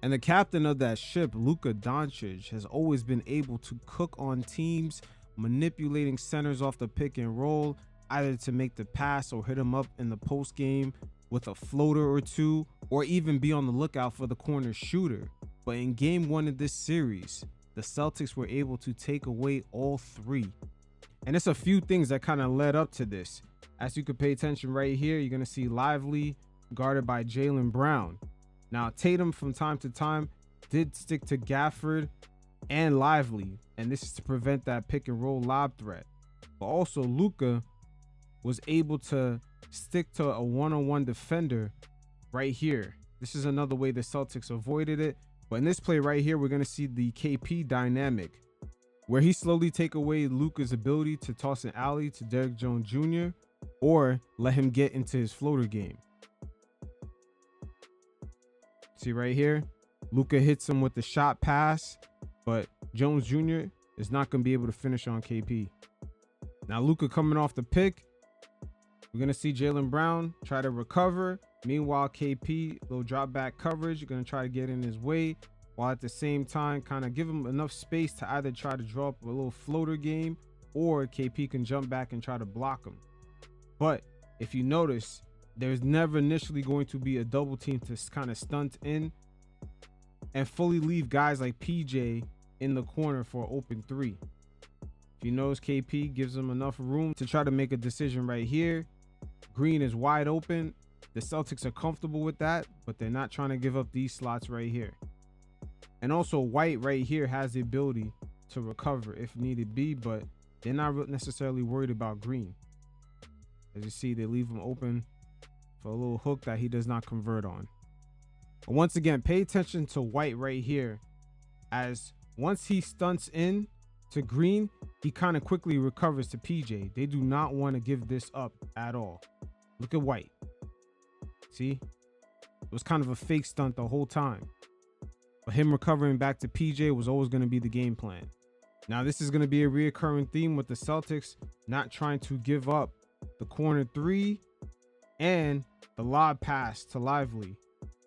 And the captain of that ship, Luka Doncic, has always been able to cook on teams, manipulating centers off the pick and roll, either to make the pass or hit them up in the post game with a floater or two, or even be on the lookout for the corner shooter. But in game 1 of this series, the Celtics were able to take away all 3. And it's a few things that kind of led up to this. As you could pay attention right here, you're going to see Lively guarded by Jaylen Brown. Now, Tatum from time to time did stick to Gafford and Lively, and this is to prevent that pick and roll lob threat. But also Luka was able to stick to a one-on-one defender right here. This is another way the Celtics avoided it. But in this play right here, we're going to see the KP dynamic, where he slowly take away Luka's ability to toss an alley to Derrick Jones Jr. or let him get into his floater game. See right here, Luka hits him with the shot pass, but Jones Jr. is not going to be able to finish on KP. Now Luka coming off the pick, we're going to see Jaylen Brown try to recover. Meanwhile, KP, little drop back coverage, you're going to try to get in his way, while at the same time kind of give him enough space to either try to draw up a little floater game, or KP can jump back and try to block him. But if you notice, there's never initially going to be a double team to kind of stunt in and fully leave guys like PJ in the corner for an open 3. If you notice, KP gives him enough room to try to make a decision right here. Green is wide open. The Celtics are comfortable with that, but they're not trying to give up these slots right here. And also White right here has the ability to recover if needed be, but they're not necessarily worried about Green. As you see, they leave him open for a little hook that he does not convert on. But once again, pay attention to White right here, as once he stunts in to Green, he kind of quickly recovers to PJ. They do not want to give this up at all. Look at White. See? It was kind of a fake stunt the whole time. But him recovering back to PJ was always going to be the game plan. Now, this is going to be a reoccurring theme with the Celtics not trying to give up the corner 3 and the lob pass to Lively.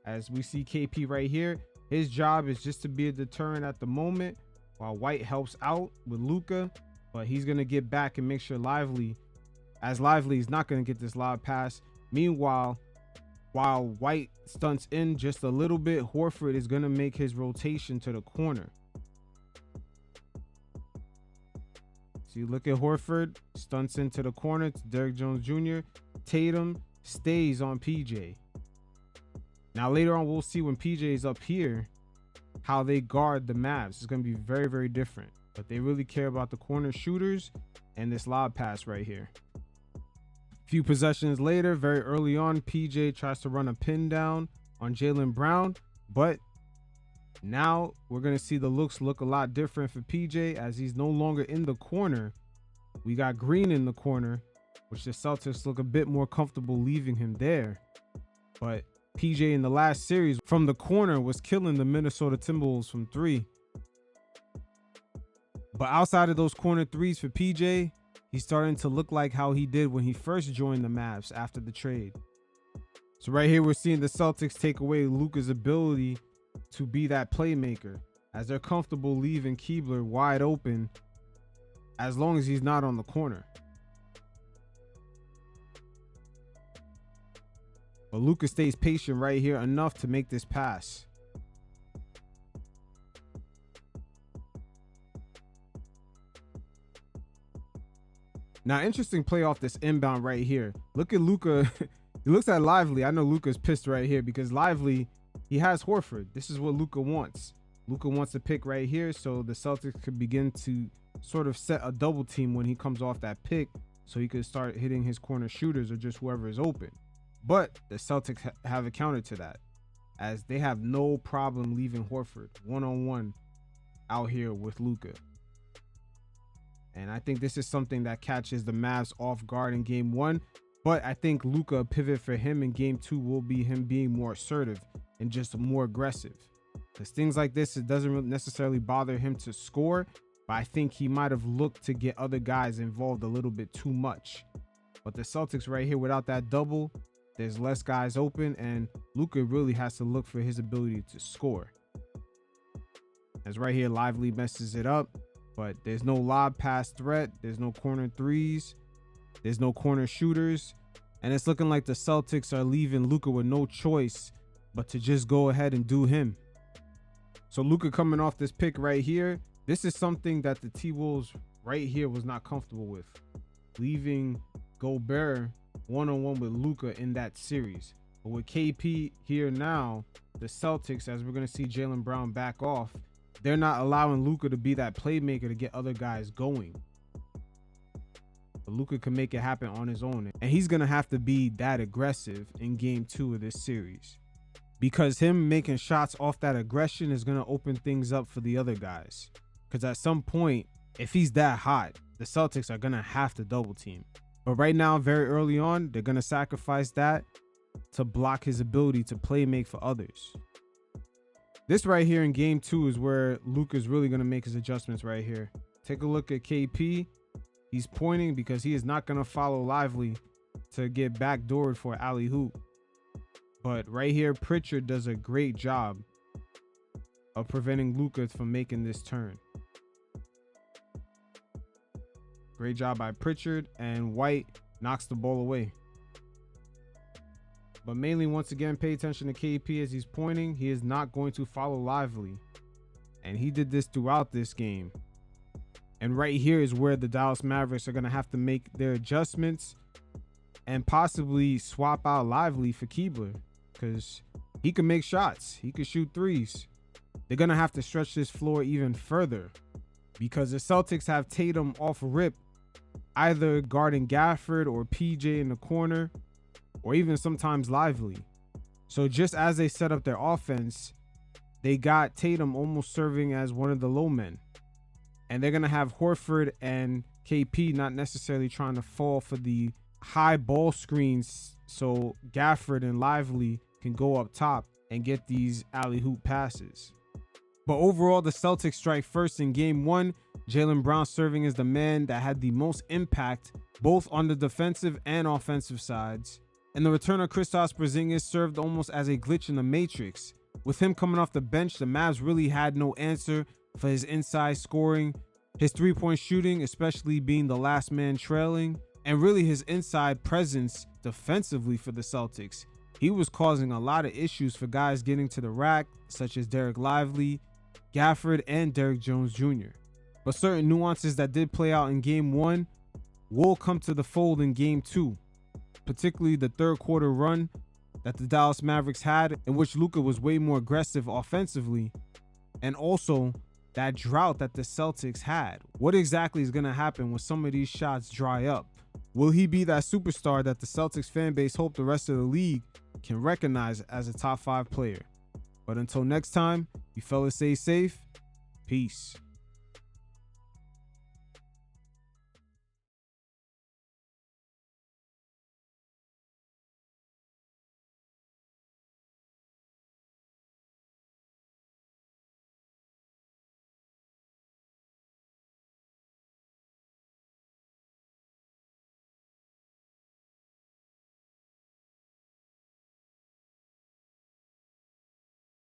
As we see KP right here, his job is just to be a deterrent at the moment, while White helps out with Luka, but he's going to get back and make sure Lively is not going to get this lob pass. Meanwhile, while White stunts in just a little bit, Horford is going to make his rotation to the corner. See, look at Horford, stunts into the corner to Derrick Jones Jr. Tatum stays on PJ. Now later on, we'll see when PJ is up here, how they guard the Mavs. It's going to be very, very different. But they really care about the corner shooters and this lob pass right here. Few possessions later, very early on, PJ tries to run a pin down on Jaylen Brown, but now we're going to see the looks look a lot different for PJ, as he's no longer in the corner. We got Green in the corner, which the Celtics look a bit more comfortable leaving him there. But PJ in the last series from the corner was killing the Minnesota Timberwolves from 3. But outside of those corner 3s for PJ, he's starting to look like how he did when he first joined the Mavs after the trade. So right here, we're seeing the Celtics take away Luka's ability to be that playmaker, as they're comfortable leaving Keebler wide open as long as he's not on the corner. But Luka stays patient right here enough to make this pass. Now, interesting play off this inbound right here. Look at Luka. He looks at Lively. I know Luka's pissed right here because Lively, he has Horford. This is what Luka wants. Luka wants to pick right here so the Celtics could begin to sort of set a double team when he comes off that pick, so he could start hitting his corner shooters or just whoever is open. But the Celtics have accounted to that, as they have no problem leaving Horford one-on-one out here with Luka. And I think this is something that catches the Mavs off guard in game 1. But I think Luka, pivot for him in game 2 will be him being more assertive and just more aggressive. Because things like this, it doesn't necessarily bother him to score, but I think he might have looked to get other guys involved a little bit too much. But the Celtics right here, without that double, there's less guys open, and Luka really has to look for his ability to score. As right here, Lively messes it up, but there's no lob pass threat. There's no corner threes. There's no corner shooters. And it's looking like the Celtics are leaving Luka with no choice but to just go ahead and do him. So Luka coming off this pick right here, this is something that the T-Wolves right here was not comfortable with. Leaving Gobert one-on-one with Luka in that series. But with KP here now, the Celtics, as we're going to see Jaylen Brown back off, they're not allowing Luka to be that playmaker to get other guys going. But Luka can make it happen on his own. And he's going to have to be that aggressive in game 2 of this series. Because him making shots off that aggression is going to open things up for the other guys. Because at some point, if he's that hot, the Celtics are going to have to double team. But right now, very early on, they're going to sacrifice that to block his ability to play make for others. This right here in game 2 is where Luka's really going to make his adjustments right here. Take a look at KP. He's pointing because he is not going to follow Lively to get backdoored for alley-oop. But right here, Pritchard does a great job of preventing Luka from making this turn. Great job by Pritchard, and White knocks the ball away. But mainly, once again, pay attention to KP as he's pointing. He is not going to follow Lively. And he did this throughout this game. And right here is where the Dallas Mavericks are going to have to make their adjustments and possibly swap out Lively for Keebler, because he can make shots. He can shoot threes. They're going to have to stretch this floor even further because the Celtics have Tatum off rip, either guarding Gafford or PJ in the corner, or even sometimes Lively. So just as they set up their offense, they got Tatum almost serving as one of the low men. And they're going to have Horford and KP not necessarily trying to fall for the high ball screens so Gafford and Lively can go up top and get these alley-oop passes. But overall, the Celtics strike first in game 1. Jaylen Brown serving as the man that had the most impact both on the defensive and offensive sides. And the return of Kristaps Porzingis served almost as a glitch in the matrix. With him coming off the bench, the Mavs really had no answer for his inside scoring, his three-point shooting, especially being the last man trailing, and really his inside presence defensively for the Celtics. He was causing a lot of issues for guys getting to the rack, such as Derek Lively, Gafford, and Derek Jones Jr. But certain nuances that did play out in game 1 will come to the fold in game 2, particularly the third quarter run that the Dallas Mavericks had, in which Luka was way more aggressive offensively, and also that drought that the Celtics had. What exactly is going to happen when some of these shots dry up? Will he be that superstar that the Celtics fan base hope the rest of the league can recognize as a top 5 player? But until next time, you fellas stay safe. Peace.